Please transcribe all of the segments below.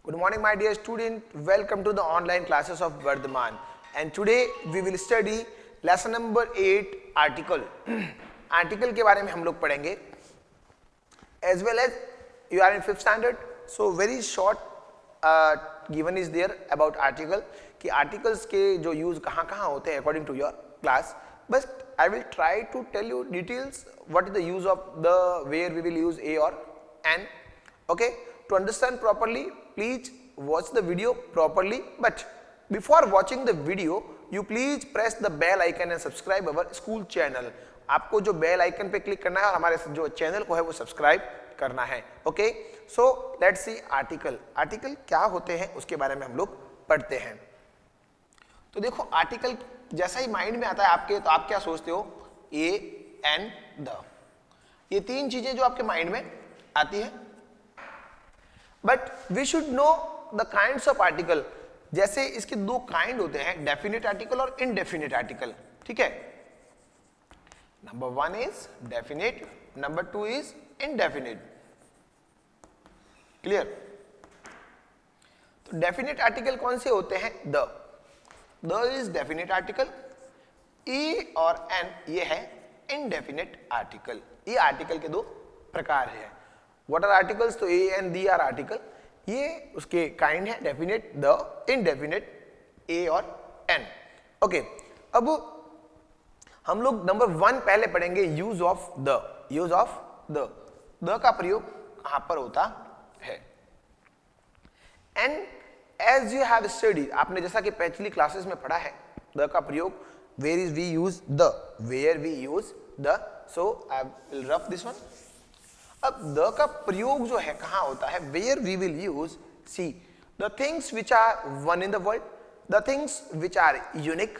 Good morning, my dear student. Welcome to the online classes of Vardhaman. And today we will study lesson number 8, article. Article के बारे में हम लोग पढ़ेंगे. As well as you are in 5th standard, so very short given is there about article कि articles के जो use कहाँ होते हैं according to your class. But I will try to tell you details what is the use of the where we will use a or an. Okay, to understand properly, please watch the video properly. But before watching the video, you please press the bell icon and subscribe our school channel. आपको जो bell icon पे click करना है और हमारे जो channel को है वो सब्सक्राइब करना है. Okay, so let's see article. Article क्या होते हैं उसके बारे में हम लोग पढ़ते हैं. तो देखो, आर्टिकल जैसा ही माइंड में आता है आपके, तो आप क्या सोचते हो? A, an, the. ये तीन चीजें जो आपके माइंड में आती है. But we should know the kinds of article. जैसे इसके दो काइंड होते हैं, डेफिनेट आर्टिकल और इनडेफिनेट आर्टिकल. ठीक है, number 1 is definite, number 2 is indefinite. Clear? तो डेफिनेट आर्टिकल कौन से होते हैं? The. The is definite article. A और एन ये है इनडेफिनेट आर्टिकल. ये आर्टिकल के दो प्रकार हैं. What are articles? तो a and the are article. ये उसके काइंड है, डेफिनेट, द, इनडेफिनेट, ए और एन. ओके, अब हम लोग नंबर 1 पहले पढ़ेंगे, use of the. Use of the. The का प्रयोग कहां पर होता है? And as you have studied, आपने जैसा कि पिछली क्लासेस में पढ़ा है, द का प्रयोग where is we use the, where we use the. So I will rough this one. अब द का प्रयोग जो है कहां होता है? Where we will use, see, the things which are one in the world, the things which are unique.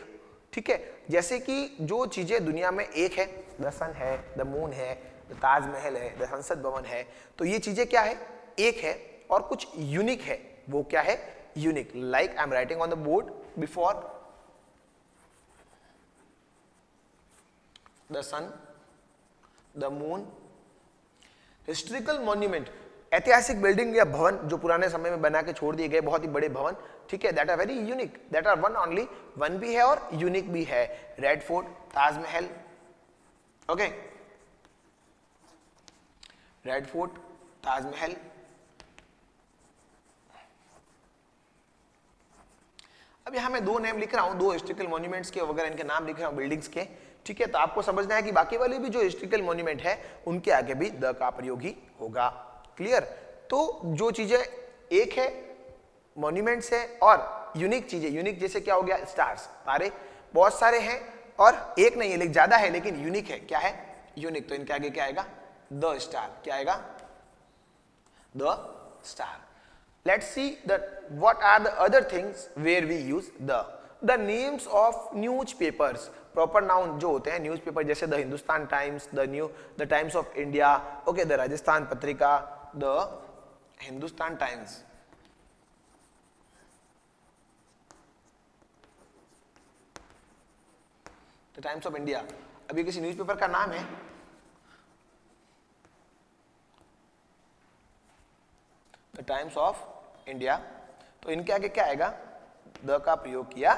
ठीक है, जैसे कि जो चीजें दुनिया में एक है, द सन है, द मून है, द ताजमहल है, द संसद भवन है. तो ये चीजें क्या है? एक है. और कुछ यूनिक है. वो क्या है? Unique. Like I am writing on the board before the sun, the moon. Historical monument, ऐतिहासिक बिल्डिंग या भवन जो पुराने समय में बना के छोड़ दिए गए, बहुत ही बड़े भवन. ठीक है, that are very unique, that are one only. One भी है और यूनिक भी है. Red Fort, Taj Mahal. Okay, Red Fort, Taj Mahal. अब यहां मैं दो नेम लिख रहा हूं, दो हिस्टोरिकल मॉन्यूमेंट्स के वगैरह इनके नाम लिख रहा हूं, बिल्डिंग्स के. ठीक है, तो आपको समझना है कि बाकी वाले भी जो हिस्टोरिकल मॉन्यूमेंट है उनके आगे भी द का प्रयोग ही होगा. क्लियर? तो जो चीजें एक है, मॉन्यूमेंट्स है, और यूनिक चीजें, यूनिक जैसे क्या हो गया? स्टार्स, तारे बहुत सारे हैं और एक नहीं है लेकिन ज्यादा है, लेकिन यूनिक है. क्या है? यूनिक. तो इनके आगे क्या आएगा? The star. क्या आएगा? The star. Let's see that what are the other things where we use the. The names of newspapers, proper noun जो होते हैं न्यूज़पेपर, जैसे the Hindustan Times, the Times of India. Okay, the Rajasthan Patrika, the Hindustan Times. The Times of India. अभी किसी newspaper का नाम है, the Times of India. तो इनके आगे क्या आएगा? द का प्रयोग किया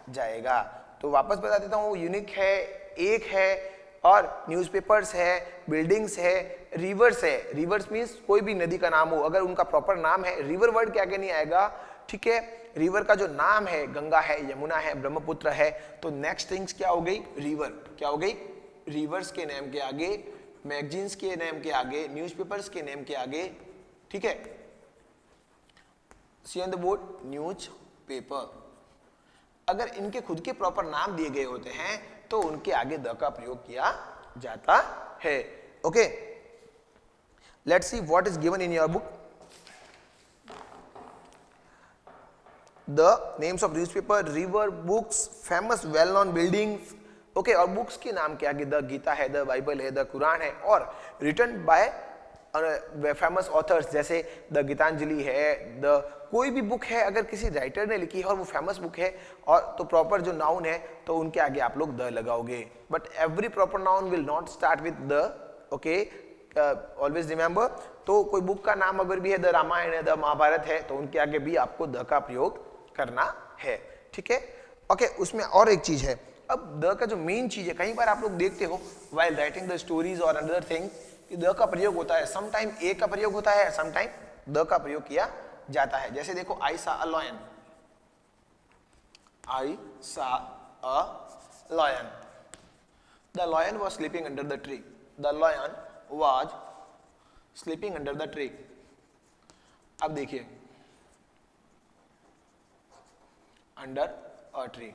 जाएगा. तो वापस बता देता हूं, यूनिक है, एक है, और न्यूज़पेपर्स है, बिल्डिंग्स है, रिवर्स है. रिवर्स मींस कोई भी नदी का नाम हो, अगर उनका प्रॉपर नाम है, रिवर वर्ड के आगे नहीं आएगा. ठीक है, रिवर का जो नाम है, गंगा है, यमुना है, ब्रह्मपुत्र है, तो नेक्स्ट थिंग्स क्या हो गई? रिवर. क्या हो गई? रिवर्स के नेम के आगे, मैगजीन्स के नेम के आगे, न्यूज़पेपर्स के नेम के आगे. ठीक है, see on the board, news paper. अगर इनके खुद के प्रॉपर नाम दिए गए होते हैं तो उनके आगे द का प्रयोग किया जाता है. Okay, let's see what is given in your book. The names of newspaper, river, books, famous well known buildings. Okay, और बुक्स के नाम के आगे द गीता है, द बाइबल है, द कुरान है, और रिटन बाय फेमस ऑथर्स, जैसे द गीतांजलि है, द कोई भी बुक है अगर किसी राइटर ने लिखी है और वो फेमस बुक है, और तो प्रॉपर जो नाउन है तो उनके आगे आप लोग द लगाओगे. But every proper noun will not start with the. Okay, always remember. तो कोई बुक का नाम अगर भी है द रामायण है, द महाभारत है, तो उनके आगे भी आपको द का प्रयोग करना है, ठीक है। ओके, उसमें और एक चीज है, अब द का जो मेन चीज है, कई बार आप लोग देखते हो व्हाइल राइटिंग द स्टोरीज और अनदर थिंग, द का प्रयोग होता है, सम टाइम ए का प्रयोग होता है, सम टाइम द का प्रयोग किया जाता है। जैसे देखो, आई saw a lion, I saw a lion, the lion was sleeping under the tree, the lion was sleeping under the tree. अब देखिए, अंडर अ ट्री,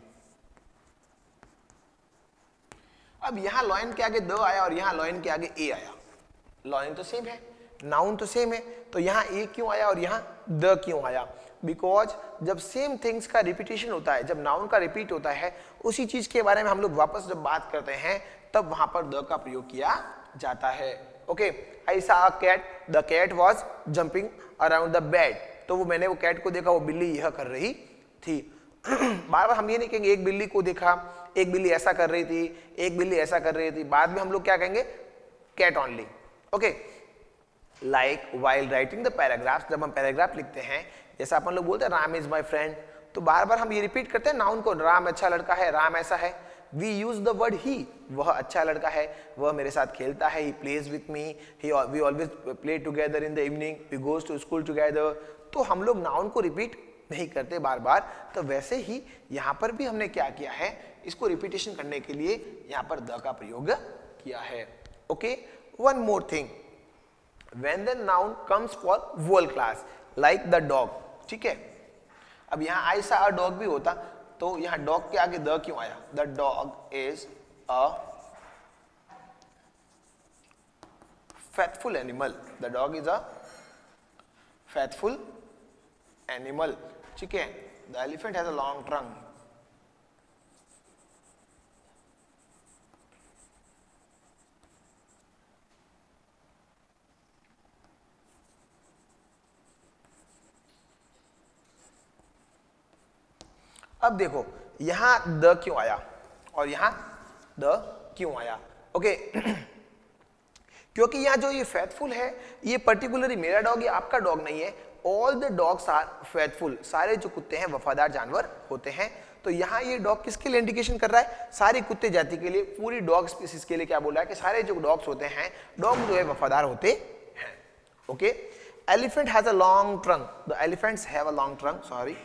अब यहां लॉयन के आगे द आया और यहां लॉयन के आगे ए आया, लॉयन तो सेम है, नाउन तो सेम है, तो यहां ए क्यों आया और यहां द क्यों आया? बिकॉज जब सेम थिंग्स का रिपीटेशन होता है, जब नाउन का रिपीट होता है, उसी चीज के बारे में हम लोग वापस जब बात करते हैं तब वहां पर द का प्रयोग किया जाता है। Okay, I saw a cat, the cat was jumping around the bed, तो वो मैंने वो कैट को देखा, वो बिल्ली यह कर रही थी। बार बार हम ये नहीं कहेंगे एक बिल्ली को देखा, एक बिल्ली ऐसा कर रही थी, एक बिल्ली ऐसा कर रही थी, बाद में हम लोग क्या कहेंगे, cat only. Okay, like while writing the paragraphs, जब हम पैराग्राफ लिखते हैं, जैसा अपन लोग बोलते हैं राम इज माई फ्रेंड, तो बार बार हम ये रिपीट करते हैं नाउन को, राम अच्छा लड़का है, राम ऐसा है। We use the word he, वह अच्छा लड़का है, वह मेरे साथ खेलता है, he plays with me, we always play together in the evening, we goes to school together. तो हम लोग नाउन को रिपीट नहीं करते बार बार, तो वैसे ही यहाँ पर भी हमने क्या किया है, इसको रिपीटेशन करने के लिए यहाँ पर द का प्रयोग किया है। Okay, one more thing, when the noun comes for vowel class like the dog, ठीक है। अब यहाँ आई सा अ डॉग भी होता, तो यहाँ डॉग के आगे द क्यों आया? The dog is a faithful animal, the dog is a faithful animal, ठीक है। The elephant has a long trunk, अब देखो यहां द क्यों आया और यहां द क्यों आया? ओके, क्योंकि यहां जो ये फेथफुल है, ये पर्टिकुलरली मेरा डॉग या आपका डॉग नहीं है, all the dogs are faithful, सारे जो कुत्ते हैं वफादार जानवर होते हैं। तो यहाँ ये डॉग किसके लिए इंडिकेशन कर रहा है? सारी कुत्ते जाति के लिए, पूरी डॉग स्पीसीज के लिए क्या बोल रहा है कि सारे जो डॉग्स होते हैं, डॉग जो है वफादार होते हैं। Okay, elephant has a long trunk, the elephants have a long trunk, sorry.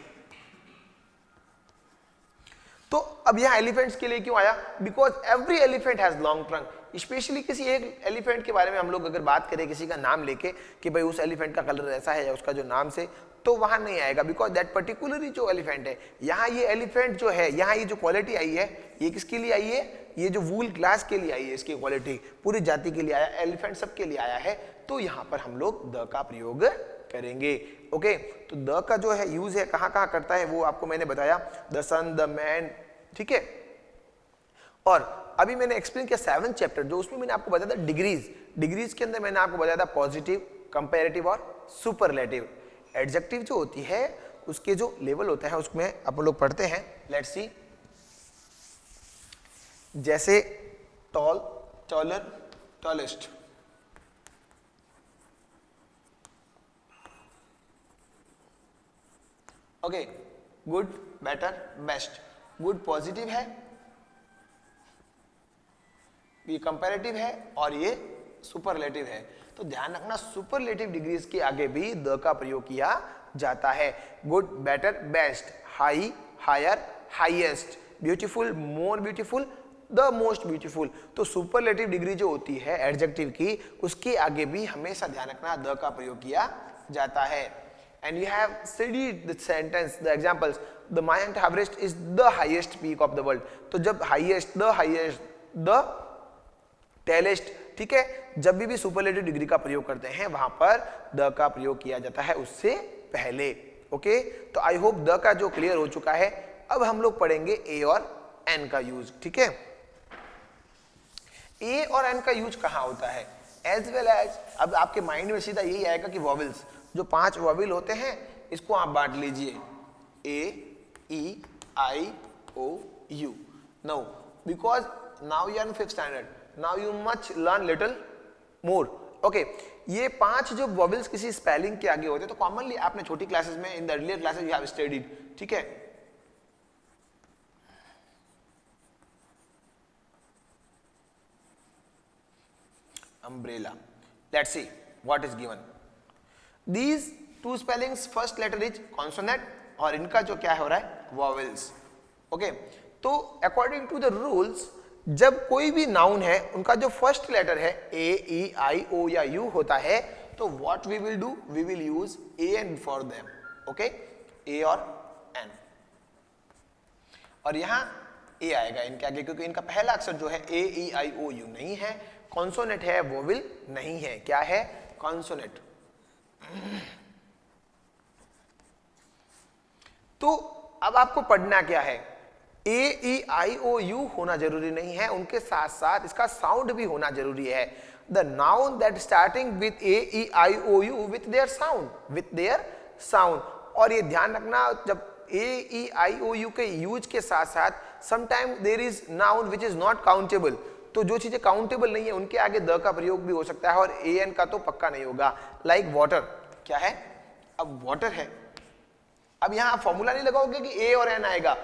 तो अब यहाँ एलिफेंट्स के लिए क्यों आया? Because every elephant has long trunk. Specially किसी एक एलिफेंट के बारे में हम लोग अगर बात करें, किसी का नाम लेके कि भाई उस एलिफेंट का कलर ऐसा है या उसका जो नाम से, तो वहां नहीं आएगा, बिकॉज दैट पर्टिकुलरली जो एलिफेंट है, यहाँ ये एलिफेंट जो है, यहाँ ये जो क्वालिटी आई है, ये किसके लिए आई है? ये जो वूल क्लास के लिए आई है, इसकी क्वालिटी पूरी जाति के लिए आया, एलिफेंट सबके लिए आया है, तो यहाँ पर हम लोग द का प्रयोग करेंगे। ओके, तो द का जो है यूज है कहाँ कहाँ करता है वो आपको मैंने बताया, द सन, द मैन, ठीक है। और अभी मैंने एक्सप्लेन किया 7th चैप्टर, जो उसमें मैंने आपको बताया था डिग्रीज, डिग्रीज के अंदर मैंने आपको बताया था पॉजिटिव, कंपैरेटिव और सुपरलेटिव। एडजेक्टिव जो होती है उसके जो लेवल होता है उसमें अपन लोग पढ़ते हैं। लेट्स सी, जैसे tall, taller, tallest, okay, good, better, best. Good positive है, ये कंपैरेटिव है और ये सुपरलेटिव है। तो ध्यान रखना, सुपरलेटिव डिग्रीज के आगे भी द का प्रयोग किया जाता है। Good, better, best, high, higher, highest, beautiful, more beautiful, the most beautiful. तो सुपरलेटिव डिग्री जो होती है एडजेक्टिव की, उसके आगे भी हमेशा ध्यान रखना द का प्रयोग किया जाता है। And you have studied the sentence, the examples. The Mount Everest is the highest peak of the world. तो जब highest, the tallest, ठीक है, जब भी सुपरलेटिव डिग्री का प्रयोग करते हैं वहां पर द का प्रयोग किया जाता है उससे पहले। ओके, तो आई होप द का जो क्लियर हो चुका है। अब हम लोग पढ़ेंगे ए और एन का यूज, ठीक है। ए और एन का यूज कहाँ होता है? एज वेल एज, अब आपके माइंड में सीधा यही आएगा कि वॉवेल्स, जो 5 वॉवेल होते हैं इसको आप बांट लीजिए, A, E, I, O, U. Now because now you are in 5th standard, now you much learn little more, okay ये 5 जो वॉवेल्स किसी स्पेलिंग के आगे होते हैं तो कॉमनली आपने छोटी क्लासेस में in the earlier classes you have studied, ठीक है। umbrella, let's see what is given. These two spellings, first letter is consonant और इनका जो क्या हो रहा है vowels, ओके। तो अकॉर्डिंग टू द रूल्स जब कोई भी नाउन है उनका जो फर्स्ट लेटर है ए ई आई ओ या यू होता है तो what we will do, we will use a an for them, okay, a और एन। और यहां ए आएगा इनके आगे क्योंकि इनका पहला अक्षर जो है ए ई आई ओ यू नहीं है, कॉन्सोनेंट है, वोवेल नहीं है, क्या है कॉन्सोनेंट। तो अब आपको पढ़ना क्या है, ए ई आई ओ यू होना जरूरी नहीं है, उनके साथ साथ इसका साउंड भी होना जरूरी है। The noun that starting with A E I O U with their sound, और ये ध्यान रखना जब ए ई आई ओ यू के यूज के साथ साथ sometime there is noun which is not countable, तो जो चीजें काउंटेबल नहीं है उनके आगे द का प्रयोग भी हो सकता है और ए एन का तो पक्का नहीं होगा। लाइक वाटर, क्या है, अब वाटर है, अब यहां फॉर्मूला नहीं लगाओगे कि ए और एन आएगा,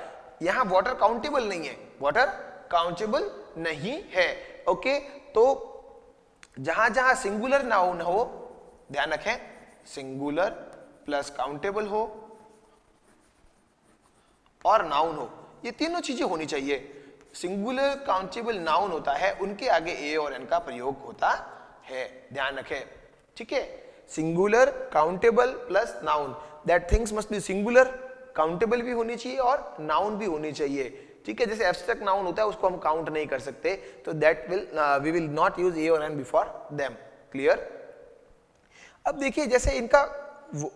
यहां वाटर काउंटेबल नहीं है, वाटर काउंटेबल नहीं है, ओके। तो जहां जहां सिंगुलर नाउन हो ध्यान रखें, सिंगुलर प्लस काउंटेबल हो और नाउन हो, ये तीनों चीजें होनी चाहिए। सिंगुलर काउंटेबल नाउन होता है उनके आगे ए और एन का प्रयोग होता है, ध्यान रखें, ठीक है। Singular countable plus noun, that things must be singular, countable भी होनी चाहिए और नाउन भी होनी चाहिए, ठीक है। जैसे एब्स्ट्रैक्ट नाउन होता है उसको हम काउंट नहीं कर सकते, तो that will we will not use a और एन बिफोर देम, क्लियर। अब देखिए जैसे इनका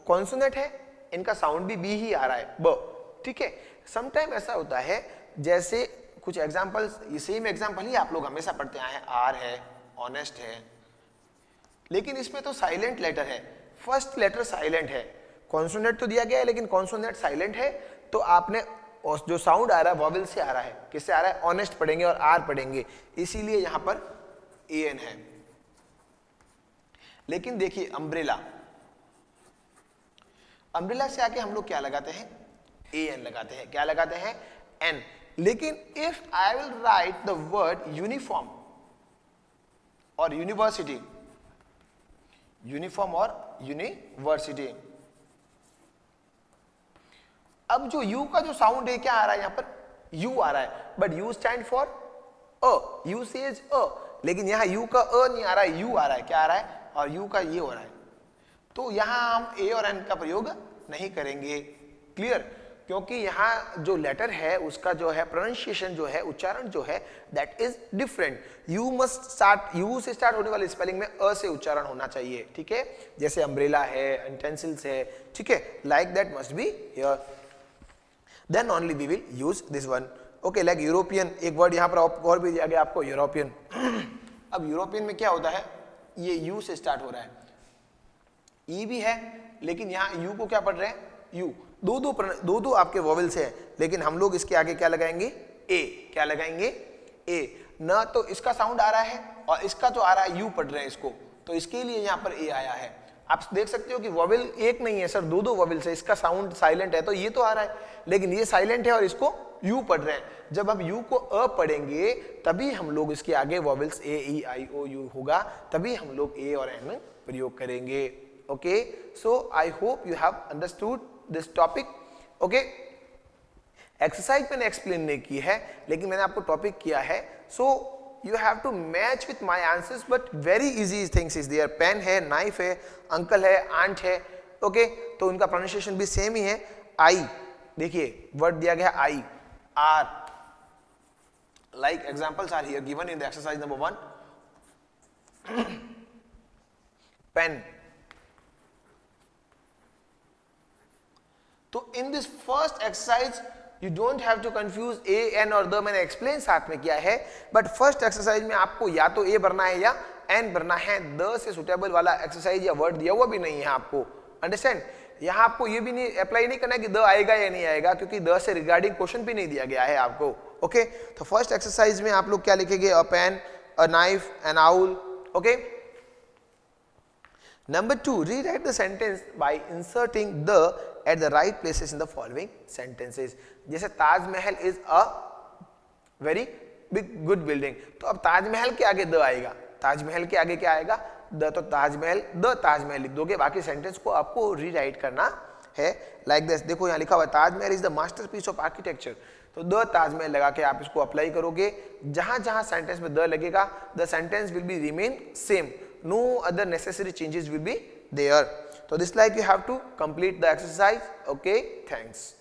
कॉन्सोनेंट है, इनका साउंड भी बी ही आ रहा है, ब, ठीक है। समटाइम ऐसा होता है जैसे कुछ एग्जांपल्स, ये सेम एग्जांपल ही आप लोग हमेशा पढ़ते आए हैं, आर है, ऑनेस्ट है, लेकिन इसमें तो साइलेंट लेटर है, फर्स्ट लेटर साइलेंट है, कॉन्सोनेंट तो दिया गया है लेकिन कॉन्सोनेंट साइलेंट है, तो आपने जो साउंड आ रहा है वॉवेल से आ रहा है, किससे आ रहा है, ऑनेस्ट पढ़ेंगे और आर पढ़ेंगे, इसीलिए यहां पर ए एन है। लेकिन देखिए अम्ब्रेला, अम्ब्रेला से आके हम लोग क्या लगाते हैं, ए एन लगाते हैं, क्या लगाते हैं, एन। लेकिन if I will write the word uniform और यूनिवर्सिटी, यूनिफॉर्म और यूनिवर्सिटी, अब जो यू का जो साउंड है क्या आ रहा है, यहां पर यू आ रहा है, but you stand for a, you says a, लेकिन यहां यू का अ नहीं आ रहा है, यू आ रहा है, क्या आ रहा है, और यू का ये हो रहा है, तो यहां हम ए और एन का प्रयोग नहीं करेंगे, क्लियर। क्योंकि यहां जो लेटर है उसका जो है प्रोनाउंसिएशन जो है, उच्चारण जो है, that is different. You must start, you से स्टार्ट होने वाले स्पेलिंग में अ से उच्चारण होना चाहिए, ठीक है। जैसे अम्ब्रेला है, यूटेंसिल्स है, ठीक है, like that must be here, then only we will use this one, okay. Like European, एक वर्ड यहां पर और भी दिया गया आपको, यूरोपियन। अब यूरोपियन में क्या होता है, ये यू से स्टार्ट हो रहा है, ई भी है लेकिन यहां यू को क्या पढ़ रहे हैं, यू, दो आपके वोवेल्स हैं, लेकिन हम लोग इसके आगे क्या लगाएंगे, ए, क्या लगाएंगे, ए। ना तो इसका साउंड आ रहा है और इसका जो आ रहा है यू पढ़ रहे हैं इसको, तो इसके लिए यहां पर ए आया है। आप देख सकते हो कि वोवेल एक नहीं है सर, दो वोवेल्स है, इसका साउंड साइलेंट है तो ये तो आ रहा है, लेकिन ये साइलेंट है और इसको यू पढ़ रहे हैं। जब हम यू को अ पढ़ेंगे तभी हम लोग इसके आगे vowels A E I O you होगा, तभी हम लोग ए और एन प्रयोग करेंगे, okay. So I hope you have understood this topic, okay. Exercise मैंने एक्सप्लेन नहीं की है लेकिन मैंने आपको टॉपिक किया है, so you have to match with my answers, but very easy things is there. Pen है, नाइफ है, अंकल है, आंट है, ओके, तो उनका प्रोनाउंसिएशन भी सेम ही है। आई, देखिए वर्ड दिया गया I, R, like examples are here given in the exercise number 1, pen. तो in this first exercise you don't have to confuse a an और द, मैंने एक्सप्लेन साथ में किया है, बट फर्स्ट एक्सरसाइज में आपको या तो ए भरना है या एन भरना है, द से सुटेबल वाला एक्सरसाइज या वर्ड दिया हुआ भी नहीं है आपको, अंडरस्टैंड। यहां आपको ये भी नहीं अप्लाई नहीं करना है कि द आएगा या नहीं आएगा, क्योंकि द से रिगार्डिंग क्वेश्चन भी नहीं दिया गया है आपको, ओके। तो फर्स्ट एक्सरसाइज में आप लोग क्या लिखेंगे, a pen, a knife, an owl, okay. Number 2, rewrite the sentence by inserting the at the right places in the following sentences. जैसे Taj Mahal is a very big good building, तो अब ताजमहल के आगे द आएगा, ताजमहल के आगे क्या आएगा, द, तो ताजमहल द ताजमहल लिख दोगे, बाकी सेंटेंस को आपको रीराइट करना है लाइक दिस। देखो यहाँ लिखा हुआ है Taj Mahal is the masterpiece of architecture, तो द ताजमहल लगा के आप इसको अप्लाई करोगे, जहां जहां सेंटेंस में द लगेगा the sentence will be remain same, no other necessary changes will be there. So this like you have to complete the exercise. Okay, thanks.